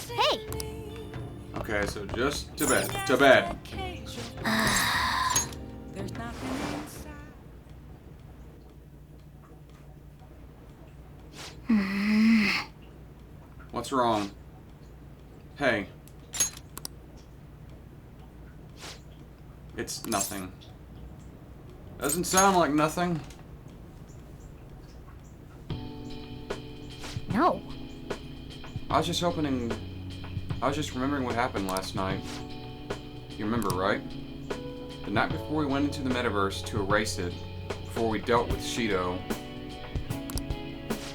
Hey! Okay, so just to bed. To bed. What's wrong? Hey. It's nothing. Doesn't sound like nothing. No. I was just remembering what happened last night. You remember, right? The night before we went into the metaverse to erase it, before we dealt with Shido.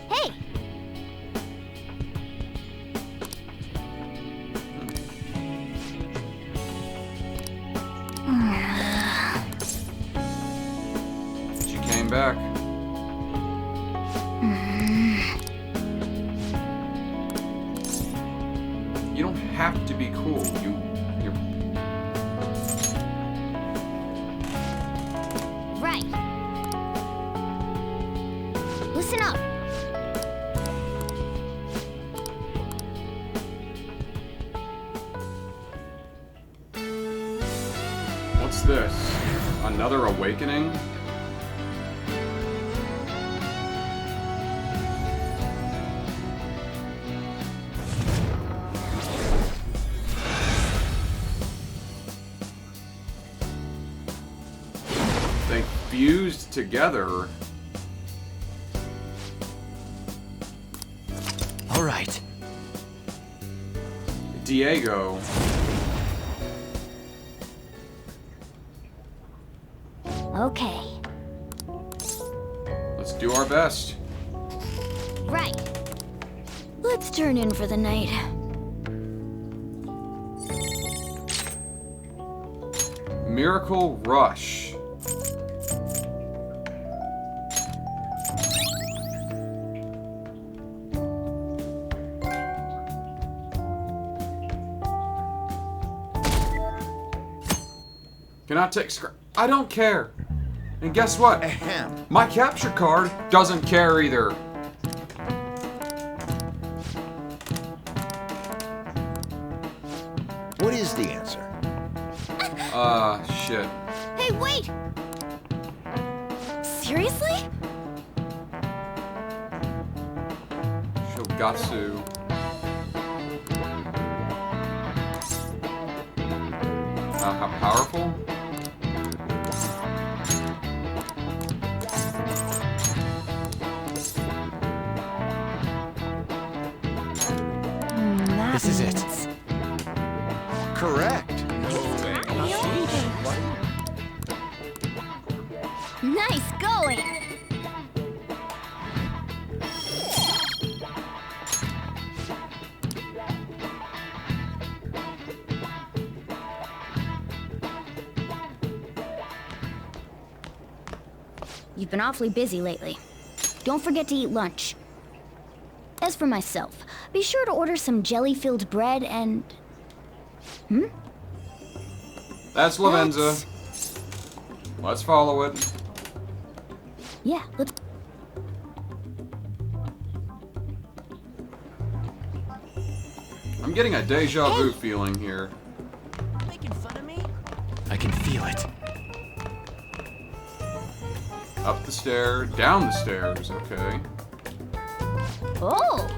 Hey! She came back. You don't have to be cool. You're Right. Listen up. What's this? Another awakening? They fused together. All right. Diego. Okay. Let's do our best. Right. Let's turn in for the night. Miracle Rush. Can I take I don't care. And guess what? Ahem. My capture card doesn't care either. What is the answer? Shit. Hey, wait! Seriously? Shogatsu. How powerful? This is it. Correct. Nice going! You've been awfully busy lately. Don't forget to eat lunch. As for myself, be sure to order some jelly-filled bread and... That's Lavenza. Let's follow it. Yeah, let's... I'm getting a deja vu feeling here. Making fun of me? I can feel it. Up the stairs, down the stairs, okay. Oh!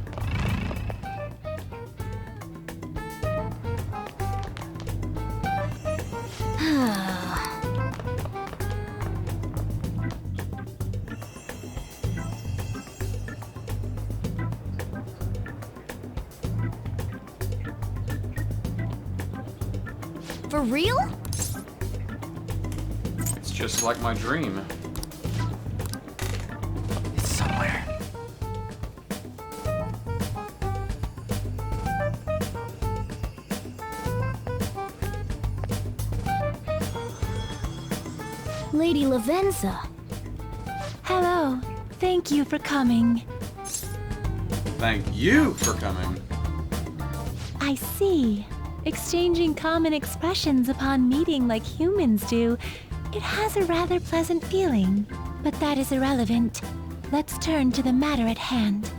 For real? It's just like my dream. It's somewhere. Lady Lavenza. Hello. Thank you for coming. Thank you for coming. I see. Exchanging common expressions upon meeting like humans do, it has a rather pleasant feeling. But that is irrelevant. Let's turn to the matter at hand.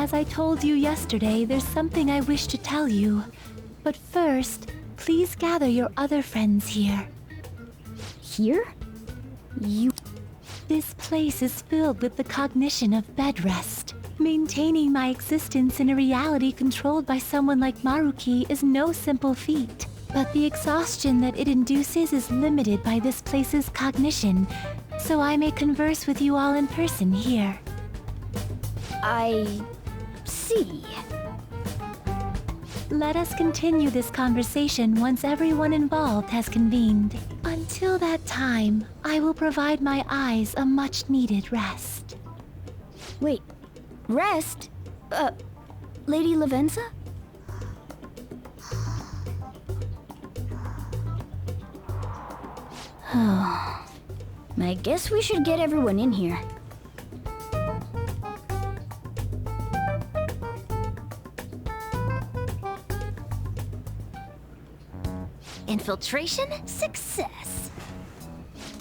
As I told you yesterday, there's something I wish to tell you. But first, please gather your other friends here. Here? You. This place is filled with the cognition of bed rest. Maintaining my existence in a reality controlled by someone like Maruki is no simple feat. But the exhaustion that it induces is limited by this place's cognition, so I may converse with you all in person here. I see. Let us continue this conversation once everyone involved has convened. Until that time, I will provide my eyes a much-needed rest. Wait, rest? Lady Lavenza? I guess we should get everyone in here. Infiltration success.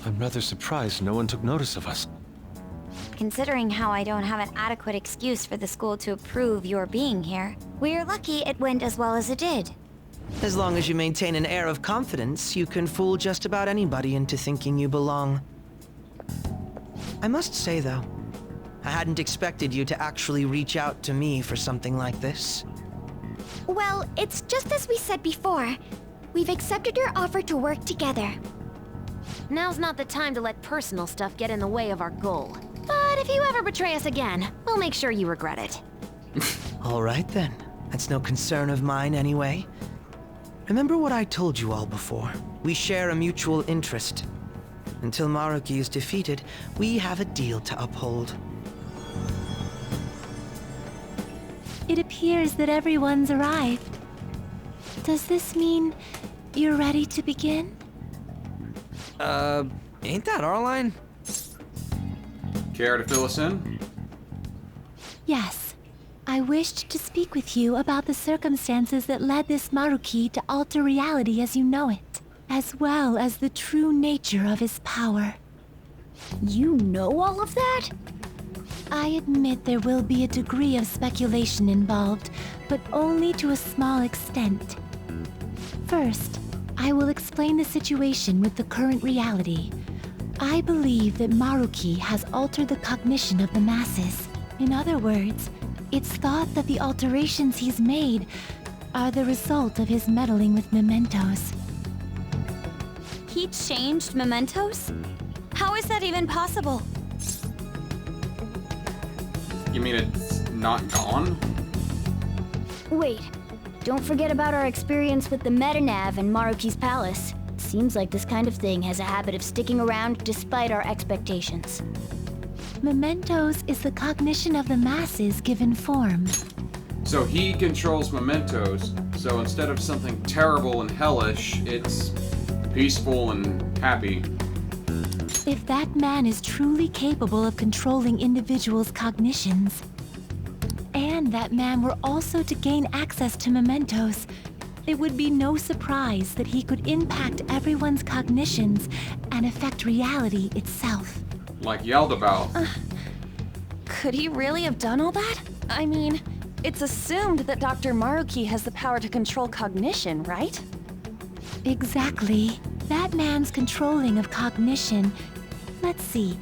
I'm rather surprised no one took notice of us. Considering how I don't have an adequate excuse for the school to approve your being here, we're lucky it went as well as it did. As long as you maintain an air of confidence, you can fool just about anybody into thinking you belong. I must say, though, I hadn't expected you to actually reach out to me for something like this. Well, it's just as we said before. We've accepted your offer to work together. Now's not the time to let personal stuff get in the way of our goal. But if you ever betray us again, we'll make sure you regret it. All right, then. That's no concern of mine, anyway. Remember what I told you all before. We share a mutual interest. Until Maruki is defeated, we have a deal to uphold. It appears that everyone's arrived. Does this mean you're ready to begin? Ain't that our line? Care to fill us in? Yes. I wished to speak with you about the circumstances that led this Maruki to alter reality as you know it, as well as the true nature of his power. You know all of that? I admit there will be a degree of speculation involved, but only to a small extent. First, I will explain the situation with the current reality. I believe that Maruki has altered the cognition of the masses. In other words, it's thought that the alterations he's made are the result of his meddling with mementos. He changed mementos? How is that even possible? You mean it's not gone? Wait, don't forget about our experience with the Metanav and Maruki's palace. Seems like this kind of thing has a habit of sticking around despite our expectations. Mementos is the cognition of the masses given form. So he controls mementos, so instead of something terrible and hellish, it's peaceful and happy. If that man is truly capable of controlling individuals' cognitions, and that man were also to gain access to mementos, it would be no surprise that he could impact everyone's cognitions and affect reality itself. Like Yaldabaoth. Could he really have done all that? I mean, it's assumed that Dr. Maruki has the power to control cognition, right? Exactly. That man's controlling of cognition. Let's see.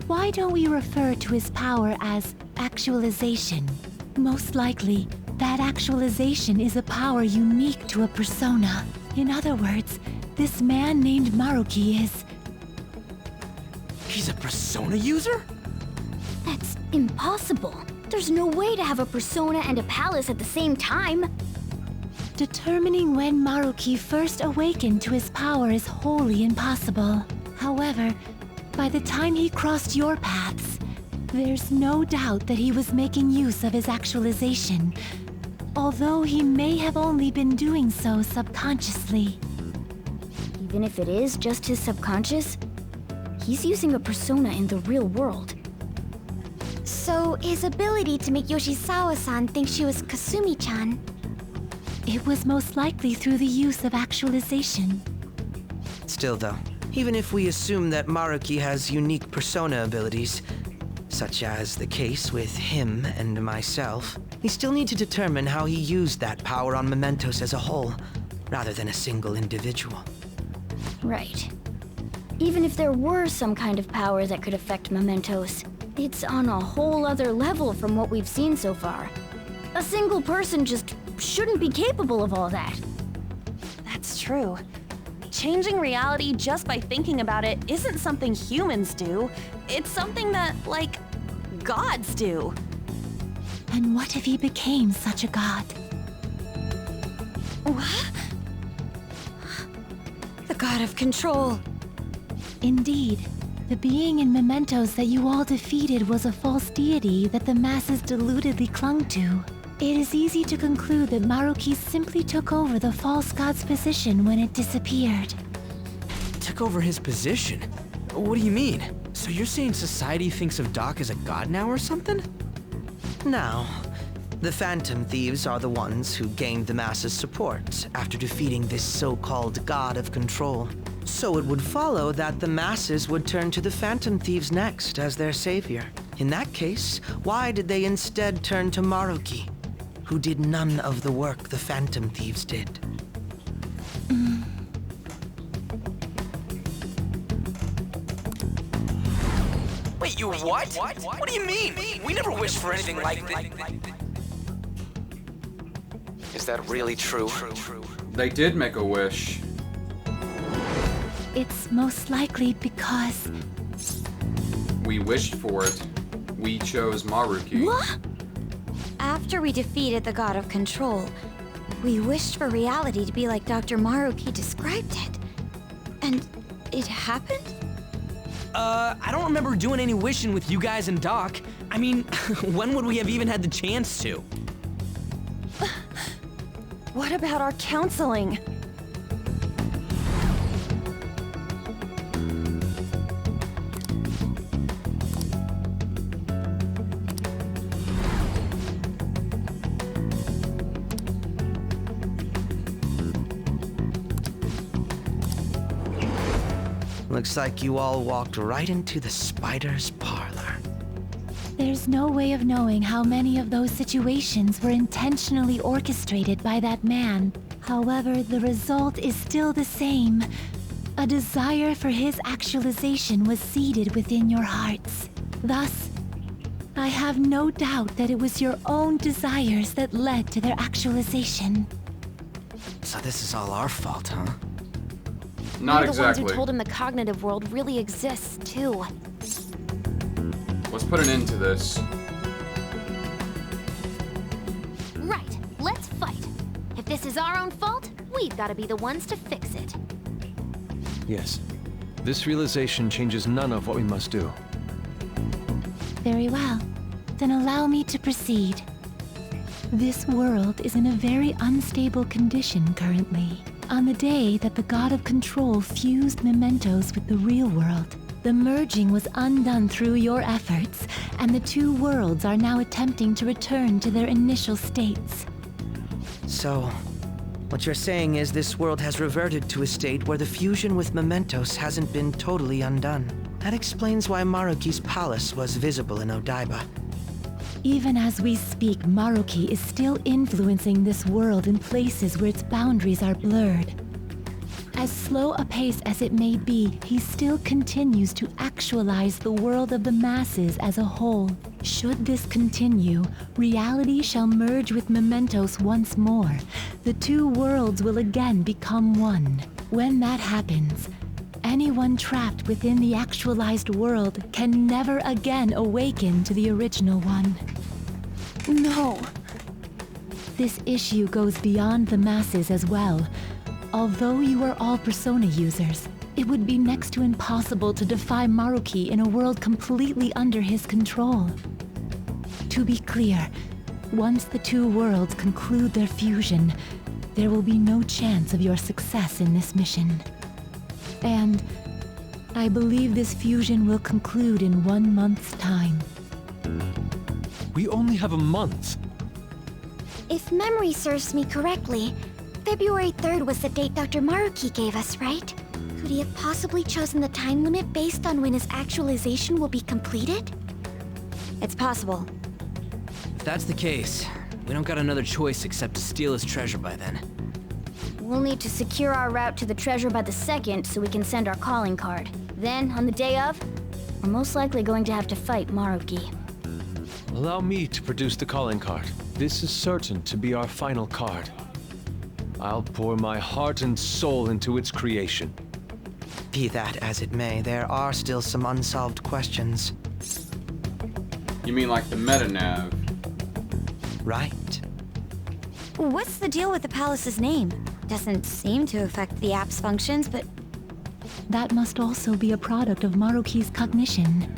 Why don't we refer to his power as actualization? Most likely, that actualization is a power unique to a persona. In other words, this man named Maruki is... He's a persona user? That's impossible. There's no way to have a persona and a palace at the same time. Determining when Maruki first awakened to his power is wholly impossible. However, by the time he crossed your paths, there's no doubt that he was making use of his actualization, although he may have only been doing so subconsciously. Even if it is just his subconscious, he's using a persona in the real world. So, his ability to make Yoshizawa-san think she was Kasumi-chan. It was most likely through the use of actualization. Still, though, even if we assume that Maruki has unique persona abilities, such as the case with him and myself, we still need to determine how he used that power on Mementos as a whole, rather than a single individual. Right. Even if there were some kind of power that could affect Mementos, it's on a whole other level from what we've seen so far. A single person just shouldn't be capable of all that. That's true. Changing reality just by thinking about it isn't something humans do. It's something that, like, gods do. And what if he became such a god? What? The god of control. Indeed, the being in Mementos that you all defeated was a false deity that the masses deludedly clung to. It is easy to conclude that Maruki simply took over the false god's position when it disappeared. Took over his position? What do you mean? So you're saying society thinks of Doc as a god now or something? Now, the Phantom Thieves are the ones who gained the masses' support after defeating this so-called god of control. So it would follow that the masses would turn to the Phantom Thieves next as their savior. In that case, why did they instead turn to Maruki, who did none of the work the Phantom Thieves did? Wait, you what? What do you mean? We never wished for anything like that. Is that really true? They did make a wish. It's most likely because We wished for it. We chose Maruki. What? After we defeated the god of control, we wished for reality to be like Dr. Maruki described it. And it happened? I don't remember doing any wishing with you guys and Doc. I mean, when would we have even had the chance to? What about our counseling? Looks like you all walked right into the spider's parlor. there's no way of knowing how many of those situations were intentionally orchestrated by that man. However, the result is still the same. A desire for his actualization was seeded within your hearts. Thus, I have no doubt that it was your own desires that led to their actualization. So this is all our fault, huh? Not We're the ones exactly. who told him the cognitive world really exists, too. Let's put an end to this. Right, let's fight. If this is our own fault, we've got to be the ones to fix it. Yes. This realization changes none of what we must do. Very well. Then allow me to proceed. This world is in a very unstable condition currently. On the day that the God of Control fused mementos with the real world, the merging was undone through your efforts, and the two worlds are now attempting to return to their initial states. So, what you're saying is this world has reverted to a state where the fusion with mementos hasn't been totally undone. That explains why Maruki's palace was visible in Odaiba. Even as we speak, Maruki is still influencing this world in places where its boundaries are blurred. As slow a pace as it may be, he still continues to actualize the world of the masses as a whole. Should this continue, reality shall merge with mementos once more. The two worlds will again become one. When that happens, anyone trapped within the actualized world can never again awaken to the original one. No. This issue goes beyond the masses as well. Although you are all Persona users, it would be next to impossible to defy Maruki in a world completely under his control. To be clear, once the two worlds conclude their fusion, there will be no chance of your success in this mission. And I believe this fusion will conclude in 1 month's time. We only have a month. If memory serves me correctly, February 3rd was the date Dr. Maruki gave us, right? Could he have possibly chosen the time limit based on when his actualization will be completed? It's possible. If that's the case, we don't got another choice except to steal his treasure by then. We'll need to secure our route to the treasure by the second so we can send our calling card. Then, on the day of, we're most likely going to have to fight Maruki. Allow me to produce the calling card. This is certain to be our final card. I'll pour my heart and soul into its creation. Be that as it may, there are still some unsolved questions. You mean like the meta-nav? Right. What's the deal with the palace's name? Doesn't seem to affect the app's functions, but That must also be a product of Maruki's cognition.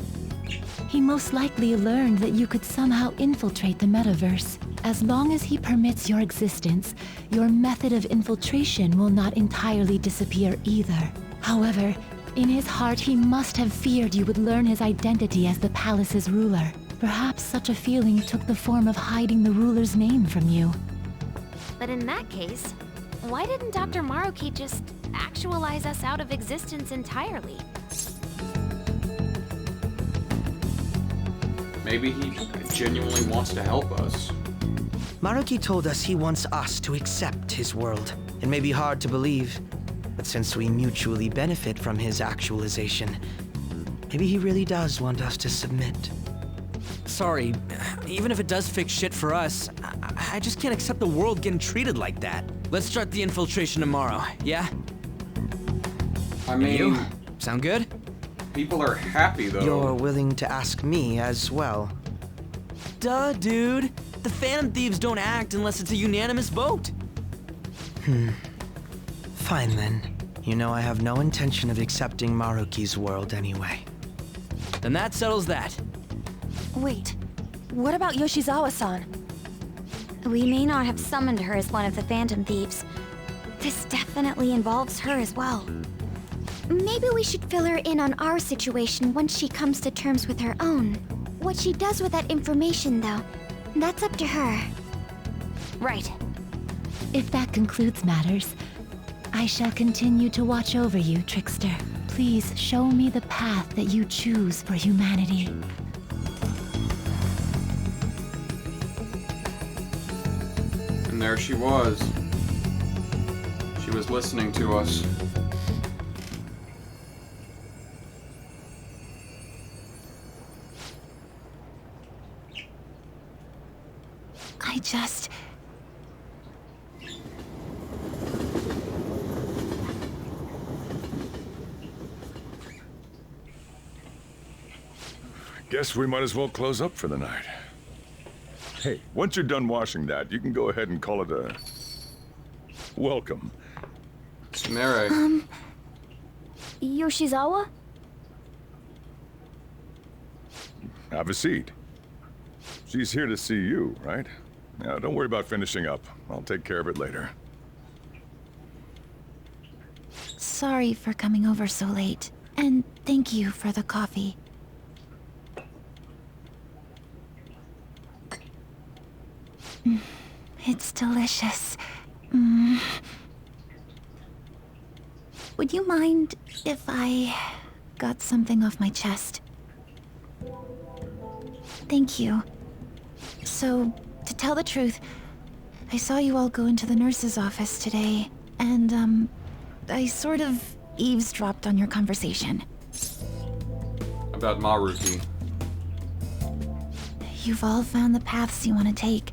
He most likely learned that you could somehow infiltrate the metaverse. As long as he permits your existence, your method of infiltration will not entirely disappear either. However, in his heart he must have feared you would learn his identity as the palace's ruler. Perhaps such a feeling took the form of hiding the ruler's name from you. But in that case, why didn't Dr. Maruki just actualize us out of existence entirely? Maybe he genuinely wants to help us. Maruki told us he wants us to accept his world. It may be hard to believe, but since we mutually benefit from his actualization, maybe he really does want us to submit. Sorry, even if it does fix shit for us, I just can't accept the world getting treated like that. Let's start the infiltration tomorrow, yeah? I mean, You? Sound good? people are happy though. You're willing to ask me as well. Duh, dude. The Phantom Thieves don't act unless it's a unanimous vote. Fine then. You know I have no intention of accepting Maruki's world anyway. Then that settles that. Wait, what about Yoshizawa-san? We may not have summoned her as one of the Phantom Thieves. This definitely involves her as well. Maybe we should fill her in on our situation once she comes to terms with her own. What she does with that information, though, that's up to her. Right. If that concludes matters, I shall continue to watch over you, Trickster. Please show me the path that you choose for humanity. And there she was. She was listening to us. I just... Guess we might as well close up for the night. Hey, once you're done washing that, you can go ahead and call it a... welcome. Sumire. Yoshizawa? Have a seat. She's here to see you, right? Now, don't worry about finishing up. I'll take care of it later. Sorry for coming over so late. And thank you for the coffee. It's delicious. Would you mind if I got something off my chest? Thank you. So, to tell the truth, I saw you all go into the nurse's office today, and, I sort of eavesdropped on your conversation. About Maruki. You've all found the paths you want to take,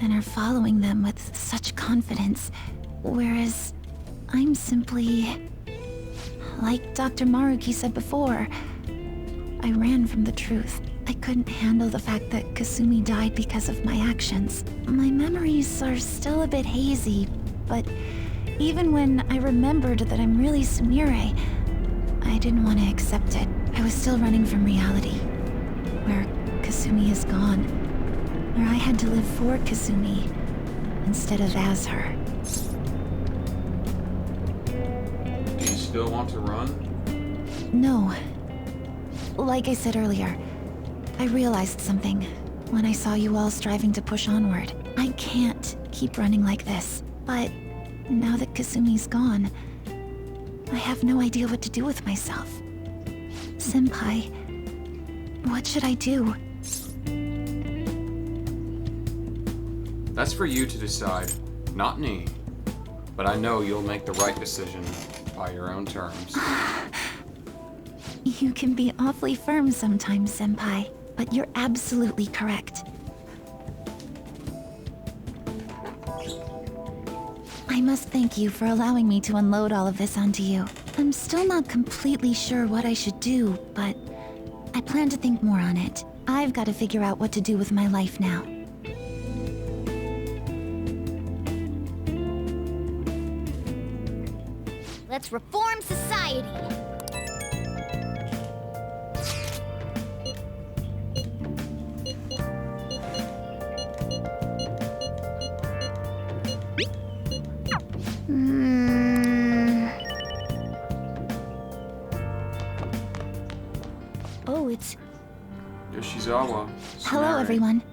and are following them with such confidence, whereas I'm simply... like Dr. Maruki said before, I ran from the truth. I couldn't handle the fact that Kasumi died because of my actions. My memories are still a bit hazy, but even when I remembered that I'm really Sumire, I didn't want to accept it. I was still running from reality, where Kasumi is gone, where I had to live for Kasumi instead of as her. Do you still want to run? No. Like I said earlier, I realized something when I saw you all striving to push onward. I can't keep running like this, but now that Kasumi's gone, I have no idea what to do with myself. Senpai, what should I do? That's for you to decide, not me. But I know you'll make the right decision by your own terms. You can be awfully firm sometimes, Senpai, but you're absolutely correct. I must thank you for allowing me to unload all of this onto you. I'm still not completely sure what I should do, but I plan to think more on it. I've got to figure out what to do with my life now. Let's reform society. Oh, it's... Yoshizawa. Hello, Sumire. everyone.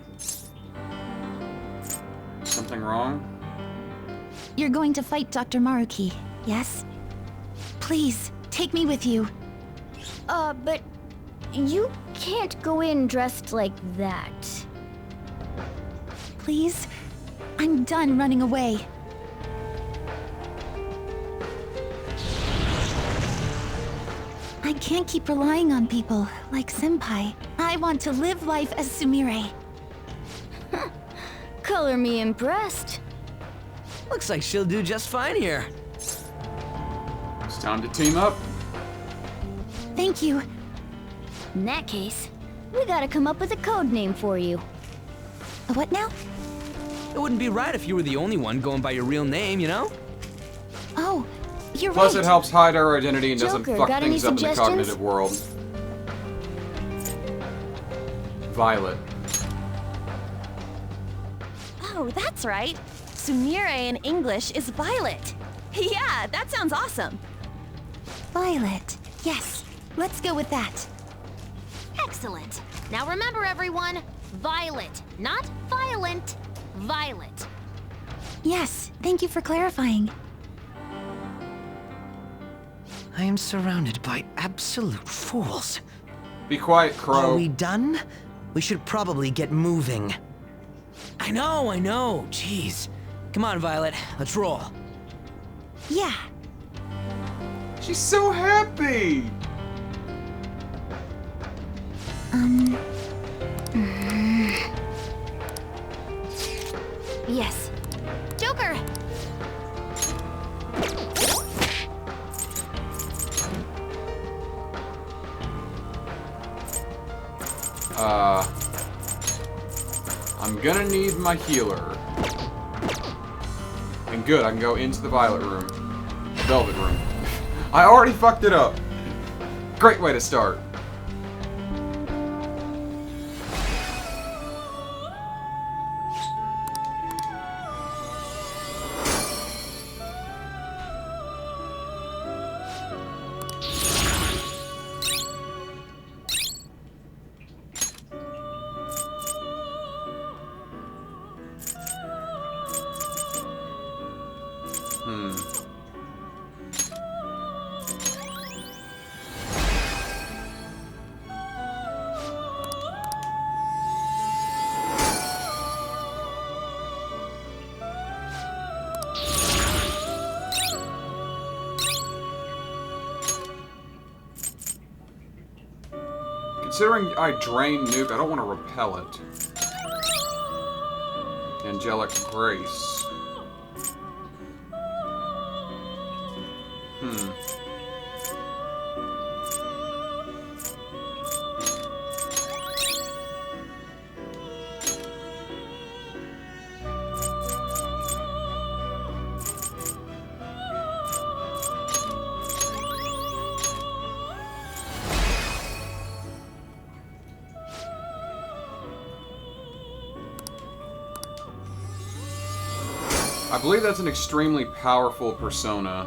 Something wrong? You're going to fight Dr. Maruki, yes? Please, take me with you. But you can't go in dressed like that. Please? I'm done running away. I can't keep relying on people like Senpai. I want to live life as Sumire. Color me impressed. Looks like she'll do just fine here. It's time to team up. Thank you. In that case, we gotta come up with a code name for you. What now? It wouldn't be right if you were the only one going by your real name, you know? Oh, you're Plus, right. it helps hide our identity and doesn't Joker, fuck got any things up in the suggestions? cognitive world. Violet. Oh, that's right. Sumire in English is Violet. Yeah, that sounds awesome. Violet. Yes, let's go with that. Excellent. Now remember, everyone, Violet, not violent. Violet. Yes, thank you for clarifying. I am surrounded by absolute fools. Be quiet, Crow. Are we done? We should probably get moving. I know. Jeez. Come on, Violet. Let's roll. Yeah, She's so happy! Yes. Joker! I'm gonna need my healer. And good, I can go into the Violet room. Velvet room. I already fucked it up. Great way to start. Considering I drain Nuke, I don't want to repel it. Angelic Grace. I believe that's an extremely powerful persona.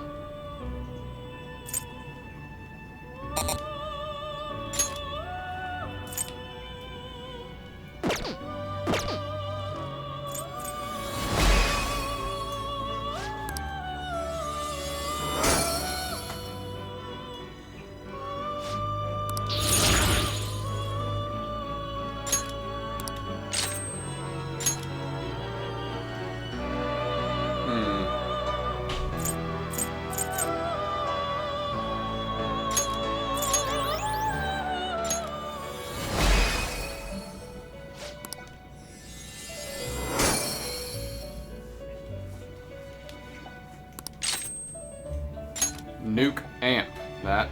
Nuke amp. That.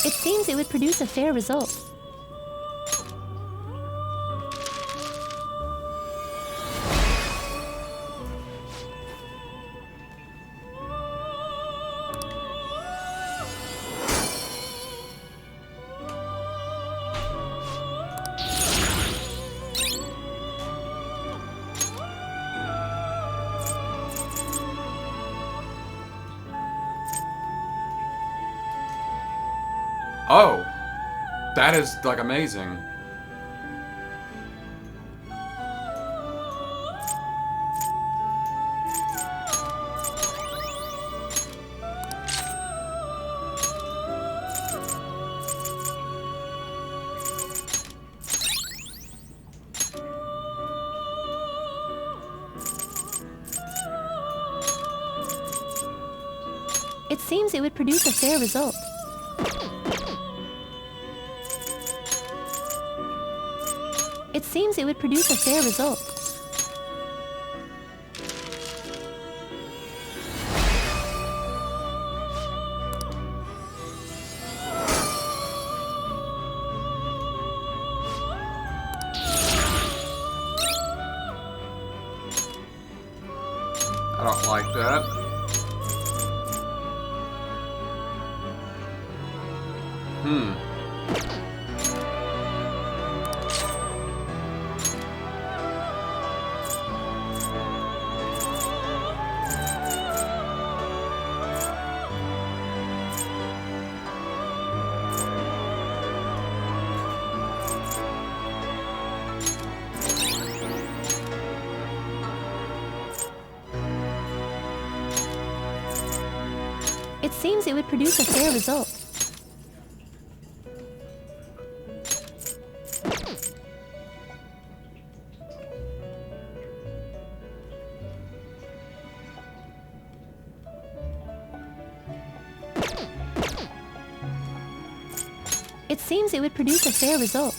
It seems it would produce a fair result. Oh! That is, like, amazing. It seems it would produce a fair result. It seems it would produce a fair result. I don't like that. It seems it would produce a fair result. It seems it would produce a fair result.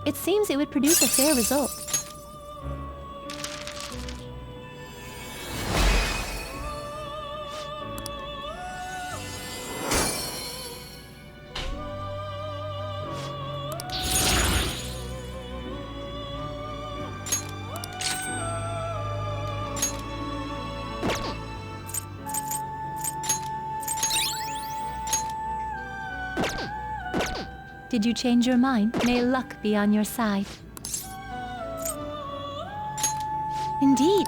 It seems it would produce a fair result. Did you change your mind? May luck be on your side. Indeed.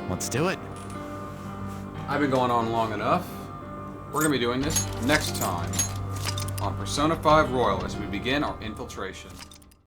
Let's do it. I've been going on long enough. We're going to be doing this next time on Persona 5 Royal as we begin our infiltration.